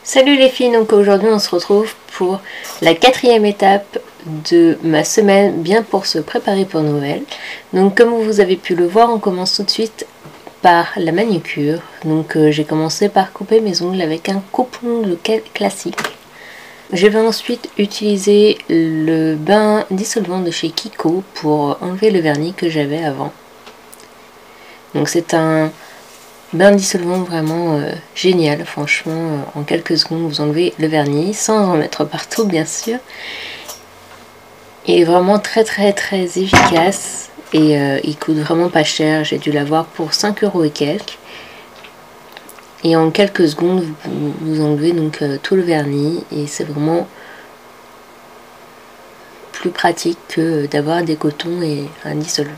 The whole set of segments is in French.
Salut les filles, donc aujourd'hui on se retrouve pour la 4e étape de ma semaine bien pour se préparer pour Noël. Donc comme vous avez pu le voir, on commence tout de suite par la manucure. Donc j'ai commencé par couper mes ongles avec un coupe-ongles classique. Je vais ensuite utiliser le bain dissolvant de chez Kiko pour enlever le vernis que j'avais avant. Donc c'est un bain dissolvant vraiment génial, franchement, en quelques secondes vous enlevez le vernis, sans en mettre partout bien sûr. Il est vraiment très efficace et il coûte vraiment pas cher, j'ai dû l'avoir pour 5 € et quelques. Et en quelques secondes vous enlevez donc tout le vernis et c'est vraiment plus pratique que d'avoir des cotons et un dissolvant.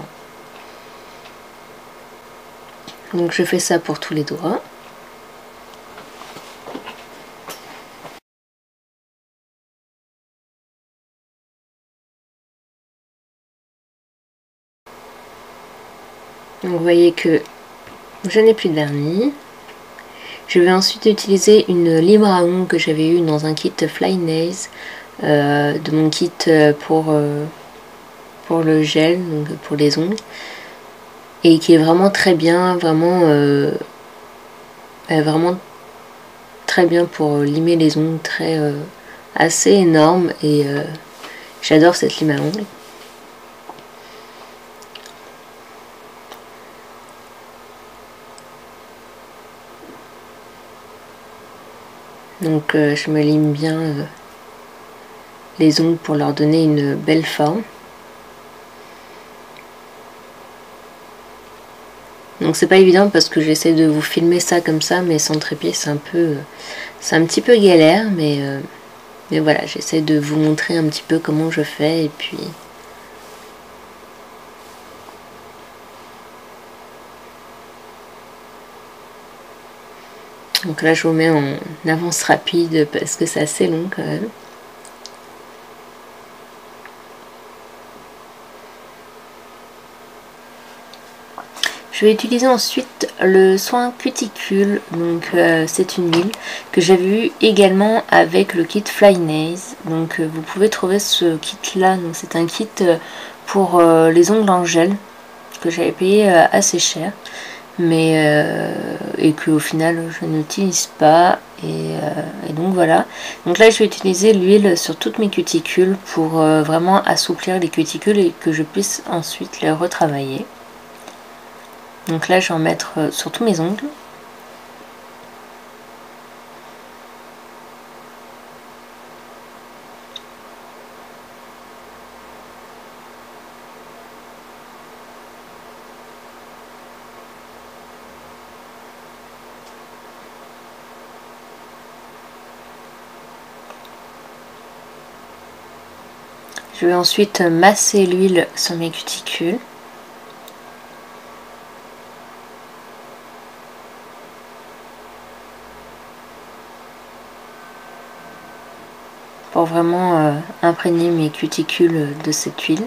Donc je fais ça pour tous les doigts. Donc vous voyez que je n'ai plus de vernis. Je vais ensuite utiliser une lime à ongles que j'avais eu dans un kit Fly Nails, de mon kit pour le gel, donc pour les ongles, et qui est vraiment très bien, vraiment très bien pour limer les ongles, assez énorme, et j'adore cette lime à ongles. Donc je me lime bien les ongles pour leur donner une belle forme. Donc c'est pas évident parce que j'essaie de vous filmer ça comme ça, mais sans trépied c'est un petit peu galère, mais voilà, j'essaie de vous montrer un petit peu comment je fais et puis donc là je vous mets en avance rapide parce que c'est assez long quand même. Je vais utiliser ensuite le soin cuticule, donc c'est une huile que j'avais eu également avec le kit Fly Nails. Donc vous pouvez trouver ce kit là, donc c'est un kit pour les ongles en gel que j'avais payé assez cher, mais et que au final je n'utilise pas et donc voilà. Donc là je vais utiliser l'huile sur toutes mes cuticules pour vraiment assouplir les cuticules et que je puisse ensuite les retravailler. Donc là je vais en mettre sur tous mes ongles. Je vais ensuite masser l'huile sur mes cuticules. Pour vraiment imprégner mes cuticules de cette huile.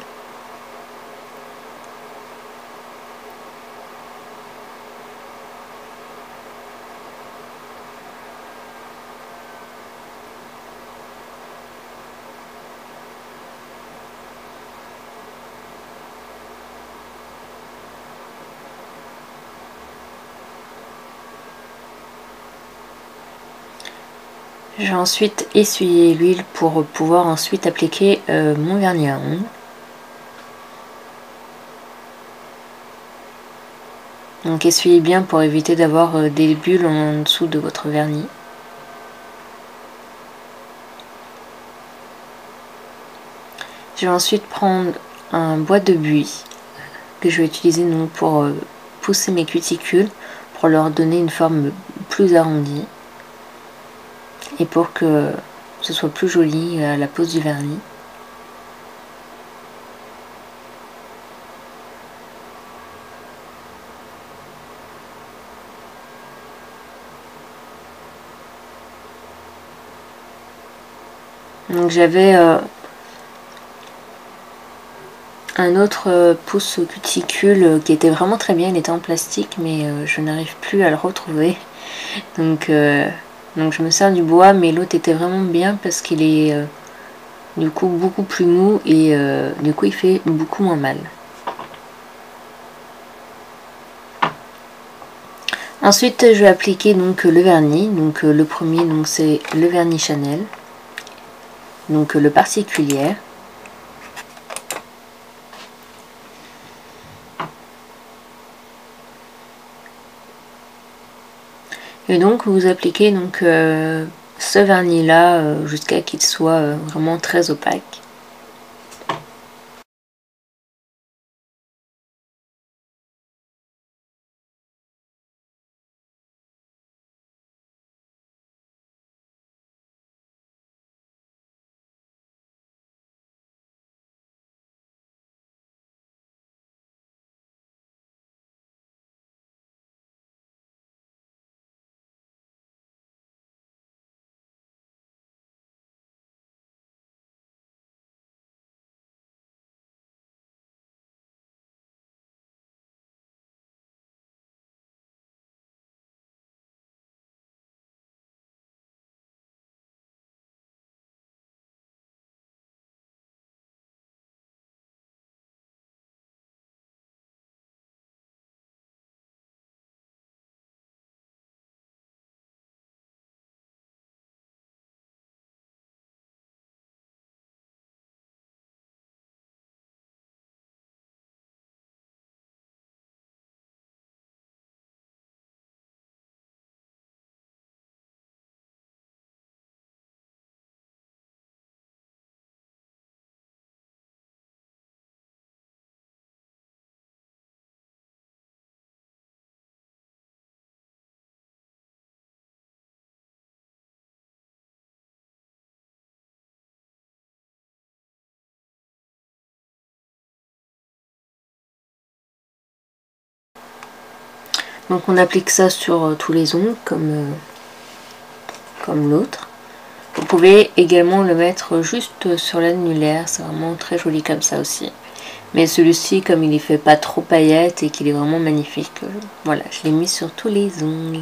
Je vais ensuite essuyer l'huile pour pouvoir ensuite appliquer mon vernis à ongles. Donc essuyez bien pour éviter d'avoir des bulles en dessous de votre vernis. Je vais ensuite prendre un bois de buis que je vais utiliser donc pour pousser mes cuticules, pour leur donner une forme plus arrondie et pour que ce soit plus joli à la pose du vernis. Donc j'avais un autre pouce cuticule qui était vraiment très bien, il était en plastique mais je n'arrive plus à le retrouver. Donc Donc je me sers du bois, mais l'autre était vraiment bien parce qu'il est du coup beaucoup plus mou et du coup il fait beaucoup moins mal. Ensuite je vais appliquer donc le vernis. Donc le premier donc c'est le vernis Chanel, donc le particulier. Et donc vous appliquez donc ce vernis là jusqu'à qu'il soit vraiment très opaque. Donc on applique ça sur tous les ongles comme l'autre. Vous pouvez également le mettre juste sur l'annulaire, c'est vraiment très joli comme ça aussi. Mais celui-ci, comme il ne fait pas trop paillettes et qu'il est vraiment magnifique, voilà, je l'ai mis sur tous les ongles.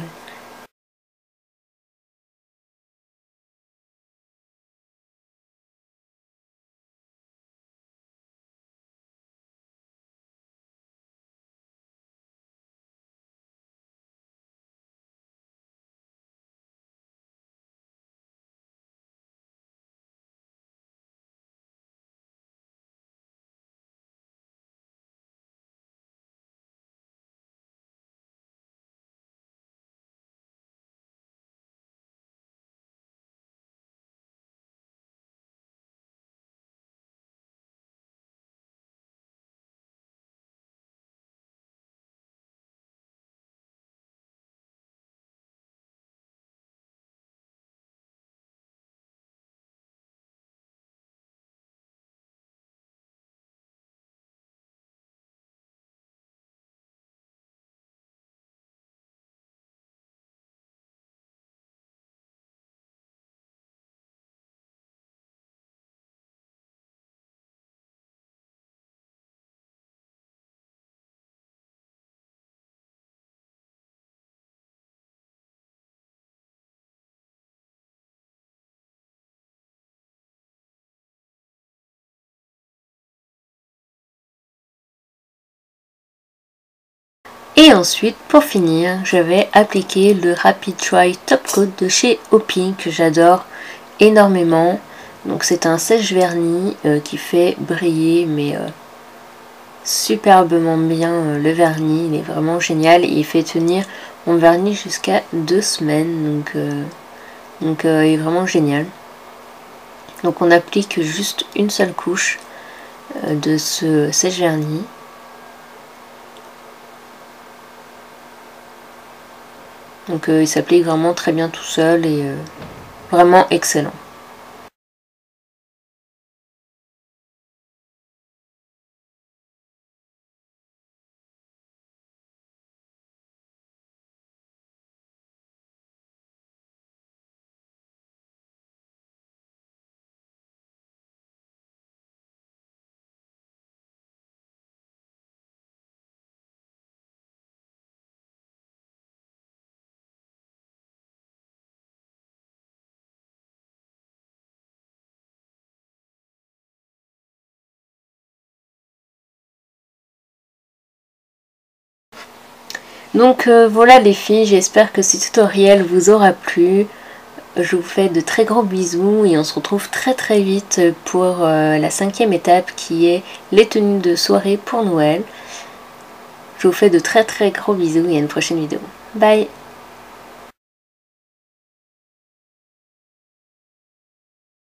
Et ensuite, pour finir, je vais appliquer le Rapid Dry Top Coat de chez Hopi que j'adore énormément. Donc c'est un sèche-vernis qui fait briller mais superbement bien le vernis. Il est vraiment génial et il fait tenir mon vernis jusqu'à 2 semaines. Donc il est vraiment génial. Donc on applique juste une seule couche de ce sèche-vernis. Donc il s'applique vraiment très bien tout seul et vraiment excellent. Donc voilà les filles, j'espère que ce tutoriel vous aura plu. Je vous fais de très gros bisous et on se retrouve très vite pour la 5e étape qui est les tenues de soirée pour Noël. Je vous fais de très gros bisous et à une prochaine vidéo. Bye!